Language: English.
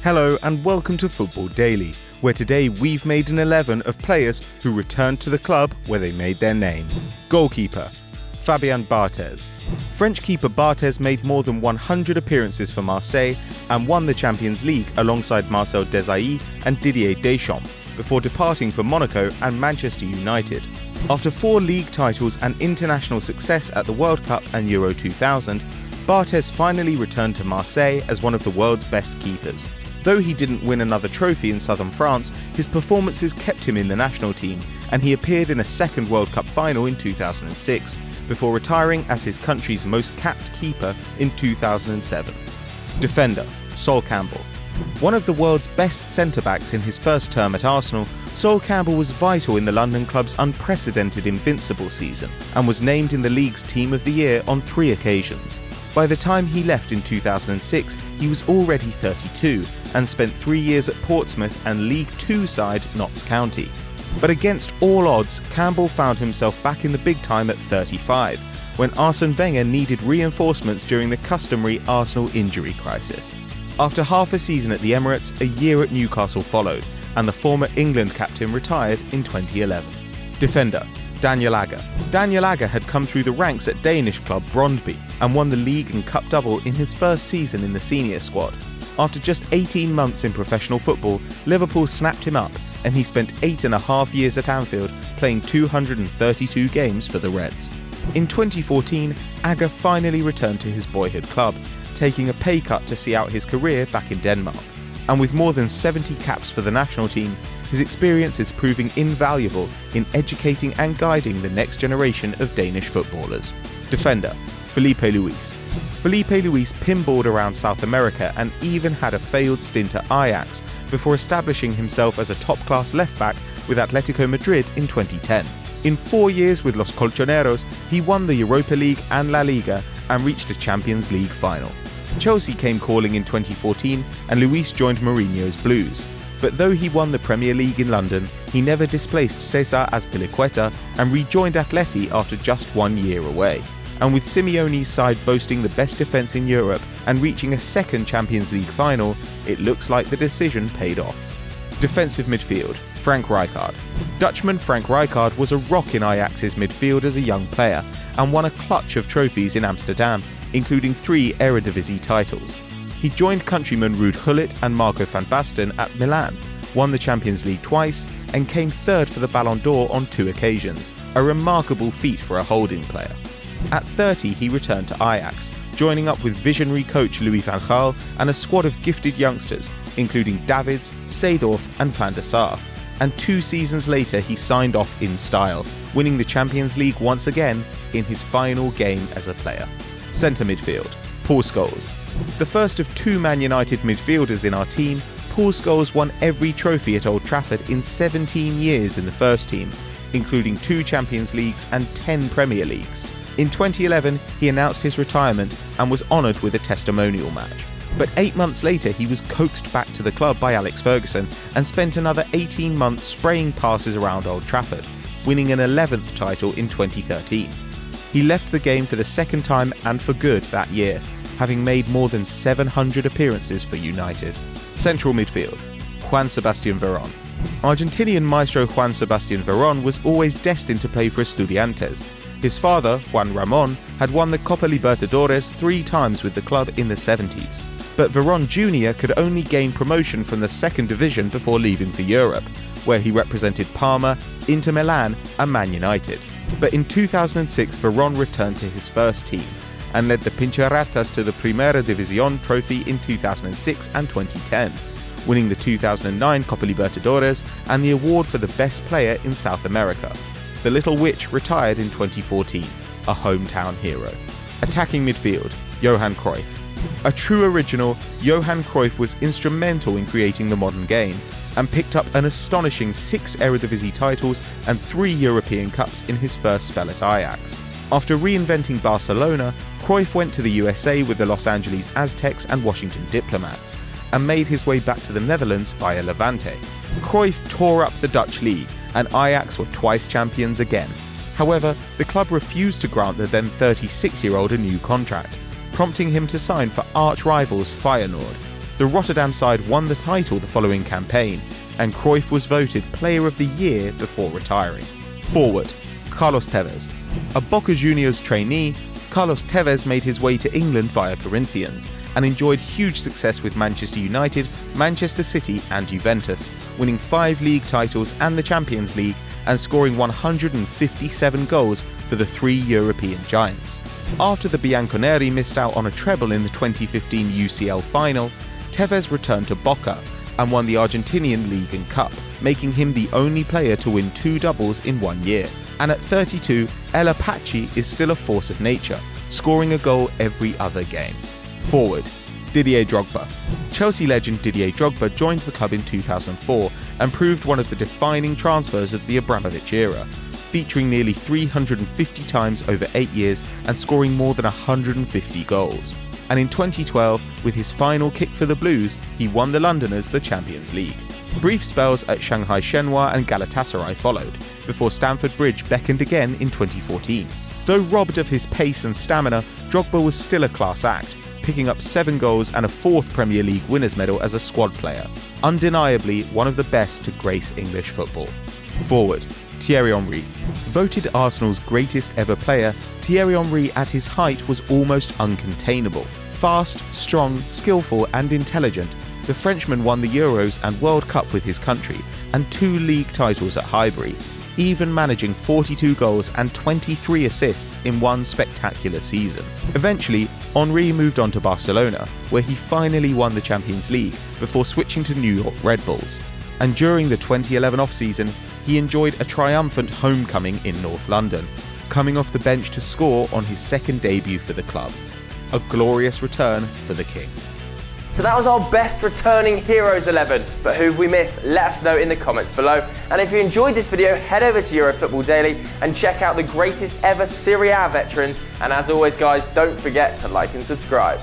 Hello and welcome to Football Daily, where today we've made an 11 of players who returned to the club where they made their name. Goalkeeper, Fabien Barthez. French keeper Barthez made more than 100 appearances for Marseille and won the Champions League alongside Marcel Desailly and Didier Deschamps, before departing for Monaco and Manchester United. After 4 league titles and international success at the World Cup and Euro 2000, Barthez finally returned to Marseille as one of the world's best keepers. Though he didn't win another trophy in southern France, his performances kept him in the national team, and he appeared in a second World Cup final in 2006, before retiring as his country's most capped keeper in 2007. Defender, Sol Campbell. One of the world's best centre-backs in his first term at Arsenal, Sol Campbell was vital in the London club's unprecedented invincible season, and was named in the league's Team of the Year on 3 occasions. By the time he left in 2006, he was already 32 and spent 3 years at Portsmouth and League Two side Notts County. But against all odds, Campbell found himself back in the big time at 35, when Arsene Wenger needed reinforcements during the customary Arsenal injury crisis. After half a season at the Emirates, a year at Newcastle followed, and the former England captain retired in 2011. Defender, Daniel Agger. Daniel Agger had come through the ranks at Danish club Brøndby and won the league and cup double in his first season in the senior squad. After just 18 months in professional football, Liverpool snapped him up, and he spent 8.5 years at Anfield playing 232 games for the Reds. In 2014, Agger finally returned to his boyhood club, taking a pay cut to see out his career back in Denmark. And with more than 70 caps for the national team, his experience is proving invaluable in educating and guiding the next generation of Danish footballers. Defender, Filipe Luis. Filipe Luis pinballed around South America and even had a failed stint at Ajax before establishing himself as a top-class left-back with Atletico Madrid in 2010. In 4 years with Los Colchoneros, he won the Europa League and La Liga and reached a Champions League final. Chelsea came calling in 2014 and Luis joined Mourinho's Blues. But though he won the Premier League in London, he never displaced Cesar Azpilicueta and rejoined Atleti after just 1 year away. And with Simeone's side boasting the best defence in Europe and reaching a second Champions League final, it looks like the decision paid off. Defensive midfield, Frank Rijkaard. Dutchman Frank Rijkaard was a rock in Ajax's midfield as a young player and won a clutch of trophies in Amsterdam, including 3 Eredivisie titles. He joined countrymen Ruud Gullit and Marco van Basten at Milan, won the Champions League twice, and came third for the Ballon d'Or on 2 occasions, a remarkable feat for a holding player. At 30, he returned to Ajax, joining up with visionary coach Louis van Gaal and a squad of gifted youngsters, including Davids, Seedorf and Van der Sar. And 2 seasons later, he signed off in style, winning the Champions League once again in his final game as a player. Centre midfield, Paul Scholes. The first of 2 Man United midfielders in our team, Paul Scholes won every trophy at Old Trafford in 17 years in the first team, including 2 Champions Leagues and 10 Premier Leagues. In 2011, he announced his retirement and was honoured with a testimonial match. But 8 months later, he was coaxed back to the club by Alex Ferguson and spent another 18 months spraying passes around Old Trafford, winning an 11th title in 2013. He left the game for the second time and for good that year, having made more than 700 appearances for United. Central midfield, Juan Sebastian Veron. Argentinian maestro Juan Sebastian Veron was always destined to play for Estudiantes. His father, Juan Ramon, had won the Copa Libertadores 3 times with the club in the 70s. But Veron Jr. could only gain promotion from the second division before leaving for Europe, where he represented Parma, Inter Milan and Man United. But in 2006, Veron returned to his first team and led the Pincharatas to the Primera División trophy in 2006 and 2010, winning the 2009 Copa Libertadores and the award for the best player in South America. The Little Witch retired in 2014, a hometown hero. Attacking midfield, Johan Cruyff. A true original, Johan Cruyff was instrumental in creating the modern game and picked up an astonishing 6 Eredivisie titles and 3 European Cups in his first spell at Ajax. After reinventing Barcelona, Cruyff went to the USA with the Los Angeles Aztecs and Washington Diplomats, and made his way back to the Netherlands via Levante. Cruyff tore up the Dutch league, and Ajax were twice champions again. However, the club refused to grant the then 36-year-old a new contract, prompting him to sign for arch-rivals Feyenoord. The Rotterdam side won the title the following campaign, and Cruyff was voted Player of the Year before retiring. Forward, Carlos Tevez. A Boca Juniors trainee, Carlos Tevez made his way to England via Corinthians and enjoyed huge success with Manchester United, Manchester City and Juventus, winning 5 league titles and the Champions League and scoring 157 goals for the 3 European giants. After the Bianconeri missed out on a treble in the 2015 UCL final, Tevez returned to Boca and won the Argentinian League and Cup, making him the only player to win 2 doubles in 1 year. And at 32, El Apache is still a force of nature, scoring a goal every other game. Forward, Didier Drogba. Chelsea legend Didier Drogba joined the club in 2004 and proved one of the defining transfers of the Abramovich era, featuring nearly 350 times over 8 years and scoring more than 150 goals. And in 2012, with his final kick for the Blues, he won the Londoners the Champions League. Brief spells at Shanghai Shenhua and Galatasaray followed, before Stamford Bridge beckoned again in 2014. Though robbed of his pace and stamina, Drogba was still a class act, picking up 7 goals and a 4th Premier League winners' medal as a squad player. Undeniably one of the best to grace English football. Forward, Thierry Henry. Voted Arsenal's greatest ever player, Thierry Henry at his height was almost uncontainable. Fast, strong, skillful and intelligent, the Frenchman won the Euros and World Cup with his country and 2 league titles at Highbury, even managing 42 goals and 23 assists in one spectacular season. Eventually, Henry moved on to Barcelona, where he finally won the Champions League before switching to New York Red Bulls. And during the 2011 off-season, he enjoyed a triumphant homecoming in North London, coming off the bench to score on his 2nd debut for the club. A glorious return for the King. So that was our best returning Heroes 11, but who have we missed? Let us know in the comments below. And if you enjoyed this video, head over to EuroFootball Daily and check out the greatest ever Serie A veterans. And as always guys, don't forget to like and subscribe.